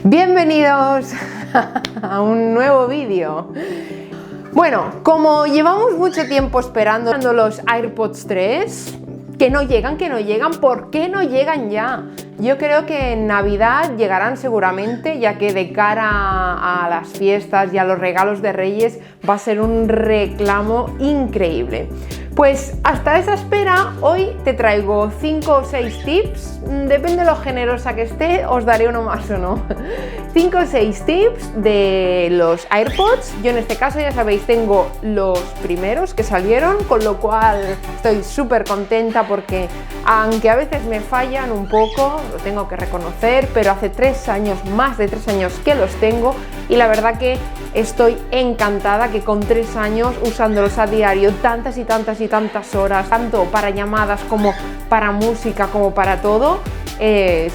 Bienvenidos a un nuevo vídeo. Bueno, como llevamos mucho tiempo esperando los AirPods 3, que no llegan, ¿por qué no llegan ya? Yo creo que en Navidad llegarán seguramente, ya que de cara a las fiestas y a los regalos de Reyes va a ser un reclamo increíble. Pues hasta esa espera, hoy te traigo 5 o 6 tips, depende de lo generosa que esté, os daré uno más o no. 5 o 6 tips de los AirPods. Yo en este caso, ya sabéis, tengo los primeros que salieron, con lo cual estoy súper contenta porque aunque a veces me fallan un poco, lo tengo que reconocer, pero hace 3 años, más de 3 años que los tengo y la verdad que estoy encantada que con 3 años usándolos a diario tantas y tantas horas, tanto para llamadas como para música, como para todo,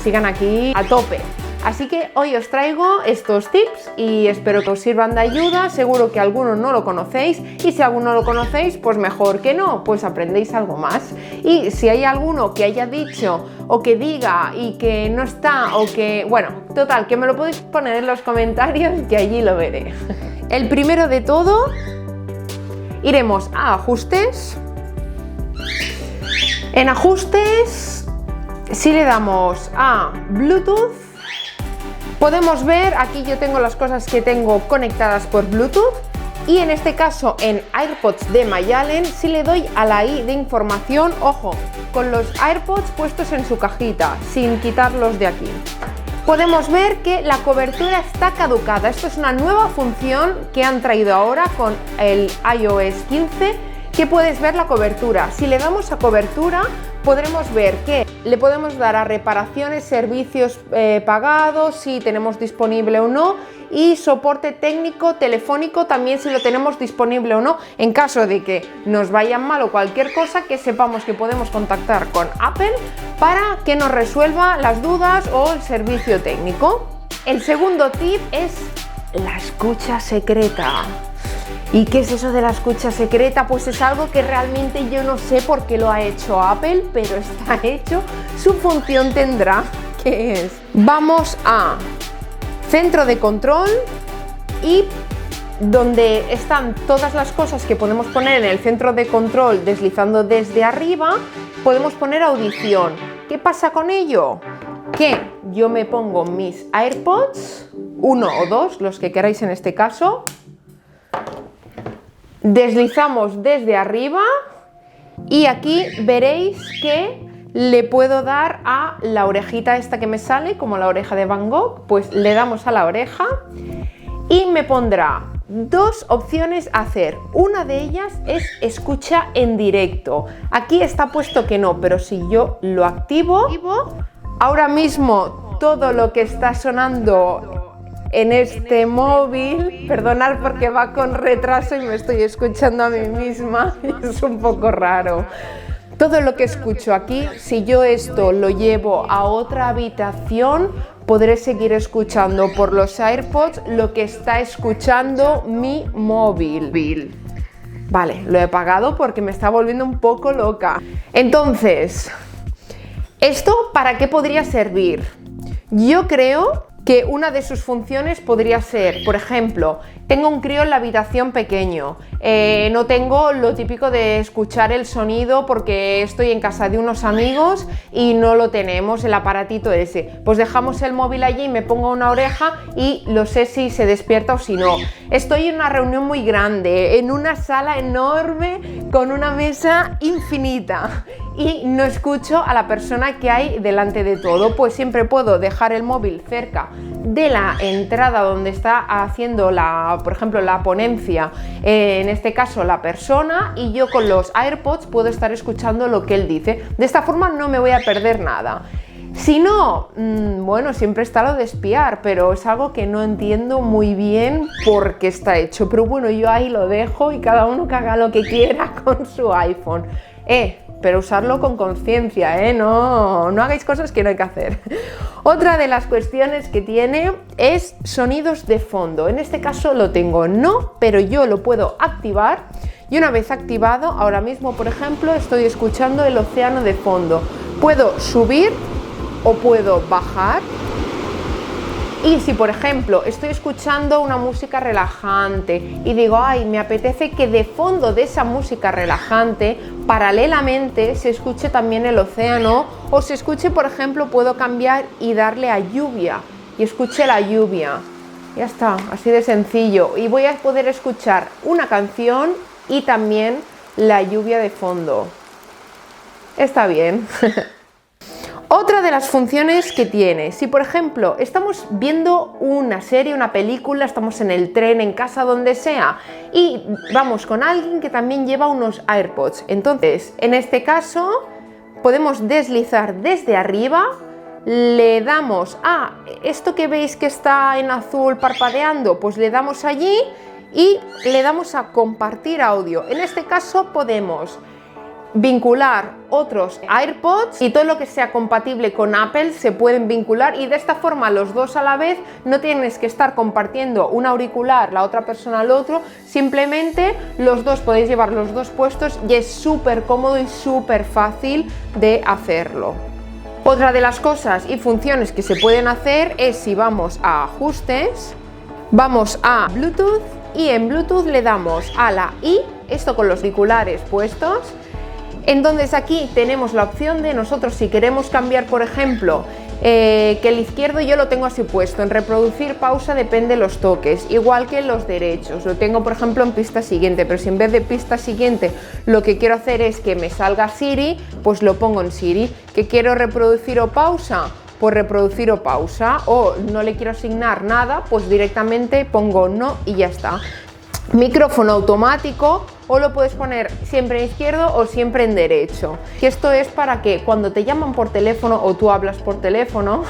sigan aquí a tope. Así que hoy os traigo estos tips y espero que os sirvan de ayuda. Seguro que algunos no lo conocéis y si alguno lo conocéis, pues mejor que no, pues aprendéis algo más. Y si hay alguno que haya dicho o que diga y que no está o que, bueno, total, que me lo podéis poner en los comentarios que allí lo veré. El primero de todo, iremos a ajustes. En ajustes, si le damos a Bluetooth, podemos ver, aquí yo tengo las cosas que tengo conectadas por Bluetooth y en este caso en AirPods de Mayalen, si le doy a la i de información, ojo, con los AirPods puestos en su cajita, sin quitarlos de aquí, podemos ver que la cobertura está caducada. Esto es una nueva función que han traído ahora con el iOS 15, que puedes ver la cobertura. Si le damos a cobertura, podremos ver que le podemos dar a reparaciones, servicios pagados, si tenemos disponible o no, y soporte técnico, telefónico, también si lo tenemos disponible o no. En caso de que nos vayan mal o cualquier cosa, que sepamos que podemos contactar con Apple para que nos resuelva las dudas o el servicio técnico. El segundo tip es la escucha secreta. ¿Y qué es eso de la escucha secreta? Pues es algo que realmente yo no sé por qué lo ha hecho Apple, pero está hecho, su función tendrá, que es, vamos a centro de control y donde están todas las cosas que podemos poner en el centro de control deslizando desde arriba, podemos poner audición. ¿Qué pasa con ello? Que yo me pongo mis AirPods, 1 o 2, los que queráis en este caso, deslizamos desde arriba y aquí veréis que le puedo dar a la orejita esta que me sale, como la oreja de Van Gogh, pues le damos a la oreja y me pondrá 2 opciones a hacer. Una de ellas es escucha en directo. Aquí está puesto que no, pero si yo lo activo, ahora mismo todo lo que está sonando en este móvil, perdonad porque va con retraso y me estoy escuchando a mí misma, es un poco raro. Todo lo que escucho aquí, si yo esto lo llevo a otra habitación, podré seguir escuchando por los AirPods lo que está escuchando mi móvil. Vale, lo he apagado porque me está volviendo un poco loca. Entonces, ¿esto para qué podría servir? Yo creo que una de sus funciones podría ser, por ejemplo, tengo un crío en la habitación pequeño, no tengo lo típico de escuchar el sonido porque estoy en casa de unos amigos y no lo tenemos, el aparatito ese, pues dejamos el móvil allí, me pongo una oreja y lo sé si se despierta o si no. Estoy en una reunión muy grande, en una sala enorme con una mesa infinita y no escucho a la persona que hay delante de todo, pues siempre puedo dejar el móvil cerca de la entrada donde está haciendo por ejemplo, la ponencia, en este caso la persona, y yo con los AirPods puedo estar escuchando lo que él dice. De esta forma no me voy a perder nada. Si no, bueno, siempre está lo de espiar, pero es algo que no entiendo muy bien por qué está hecho. Pero bueno, yo ahí lo dejo y cada uno que haga lo que quiera con su iPhone. Pero usarlo con conciencia, no hagáis cosas que no hay que hacer. Otra de las cuestiones que tiene es sonidos de fondo. En este caso lo tengo no, pero yo lo puedo activar. Y una vez activado, ahora mismo, por ejemplo, estoy escuchando el océano de fondo. Puedo subir o puedo bajar Y si por ejemplo estoy escuchando una música relajante y digo, ay, me apetece que de fondo de esa música relajante paralelamente se escuche también el océano, o se escuche, por ejemplo, puedo cambiar y darle a lluvia y escuche la lluvia. Ya está, así de sencillo, y voy a poder escuchar una canción y también la lluvia de fondo. Está bien. Otra de las funciones que tiene, si por ejemplo estamos viendo una serie, una película, estamos en el tren, en casa, donde sea, y vamos con alguien que también lleva unos AirPods, entonces en este caso podemos deslizar desde arriba, le damos a esto que veis que está en azul parpadeando, pues le damos allí y le damos a compartir audio. En este caso podemos vincular otros AirPods y todo lo que sea compatible con Apple se pueden vincular, y de esta forma los dos a la vez, no tienes que estar compartiendo un auricular, la otra persona al otro, simplemente los dos podéis llevar los dos puestos y es súper cómodo y súper fácil de hacerlo. Otra de las cosas y funciones que se pueden hacer es, si vamos a ajustes, vamos a Bluetooth y en Bluetooth le damos a la I, esto con los auriculares puestos. Entonces aquí tenemos la opción de nosotros, si queremos cambiar, por ejemplo, que el izquierdo yo lo tengo así puesto, en reproducir pausa depende de los toques, igual que los derechos, lo tengo por ejemplo en pista siguiente, pero si en vez de pista siguiente lo que quiero hacer es que me salga Siri, pues lo pongo en Siri. ¿Que quiero reproducir o pausa? Pues reproducir o pausa, o no le quiero asignar nada, pues directamente pongo no y ya está. Micrófono automático, o lo puedes poner siempre en izquierdo o siempre en derecho. Y esto es para que cuando te llaman por teléfono o tú hablas por teléfono,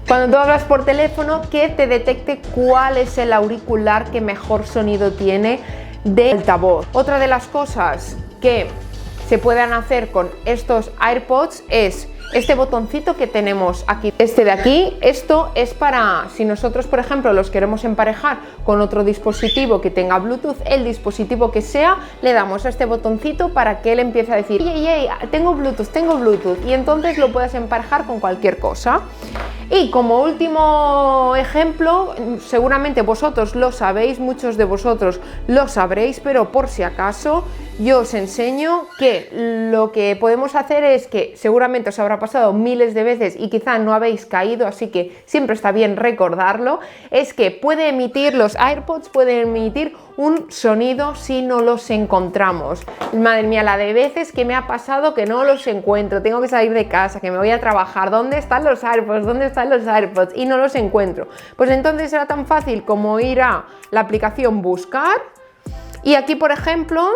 cuando tú hablas por teléfono, que te detecte cuál es el auricular que mejor sonido tiene de altavoz. Otra de las cosas que se pueden hacer con estos AirPods es este botoncito que tenemos aquí, este de aquí. Esto es para si nosotros, por ejemplo, los queremos emparejar con otro dispositivo que tenga Bluetooth, el dispositivo que sea, le damos a este botoncito para que él empiece a decir, ey, tengo Bluetooth, y entonces lo puedes emparejar con cualquier cosa. Y como último ejemplo, seguramente vosotros lo sabéis, muchos de vosotros lo sabréis, pero por si acaso yo os enseño que lo que podemos hacer es que seguramente os habrá pasado miles de veces y quizá no habéis caído, así que siempre está bien recordarlo, es que los AirPods pueden emitir un sonido si no los encontramos. Madre mía, la de veces que me ha pasado que no los encuentro, tengo que salir de casa, que me voy a trabajar, ¿dónde están los AirPods? ¿Dónde están los AirPods? Y no los encuentro. Pues entonces era tan fácil como ir a la aplicación Buscar, y aquí por ejemplo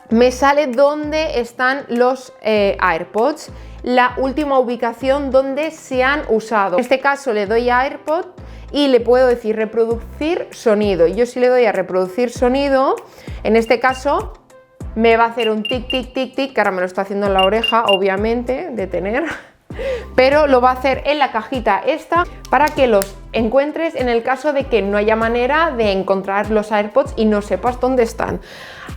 me sale dónde están los AirPods, la última ubicación donde se han usado. En este caso le doy a AirPod y le puedo decir reproducir sonido. Yo si le doy a reproducir sonido, en este caso me va a hacer un tic, tic, tic, tic, que ahora me lo está haciendo en la oreja, obviamente, detener, pero lo va a hacer en la cajita esta para que los encuentres en el caso de que no haya manera de encontrar los AirPods y no sepas dónde están.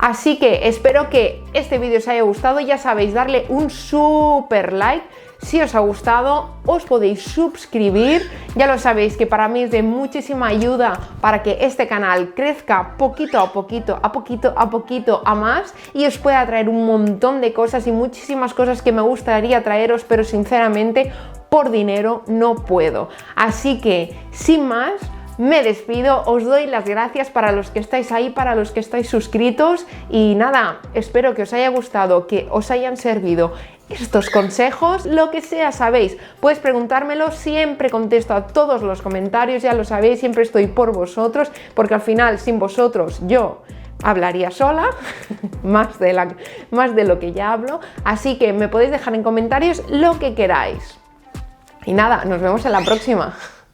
Así que espero que este vídeo os haya gustado. Ya sabéis, darle un super like. Si os ha gustado, os podéis suscribir. Ya lo sabéis que para mí es de muchísima ayuda para que este canal crezca poquito a poquito a más y os pueda traer un montón de cosas y muchísimas cosas que me gustaría traeros, pero sinceramente por dinero no puedo. Así que sin más, me despido, os doy las gracias para los que estáis ahí, para los que estáis suscritos, y nada, espero que os haya gustado, que os hayan servido estos consejos, lo que sea, sabéis, puedes preguntármelo, siempre contesto a todos los comentarios, ya lo sabéis, siempre estoy por vosotros, porque al final sin vosotros yo hablaría sola, más de lo que ya hablo, así que me podéis dejar en comentarios lo que queráis. Y nada, nos vemos en la próxima.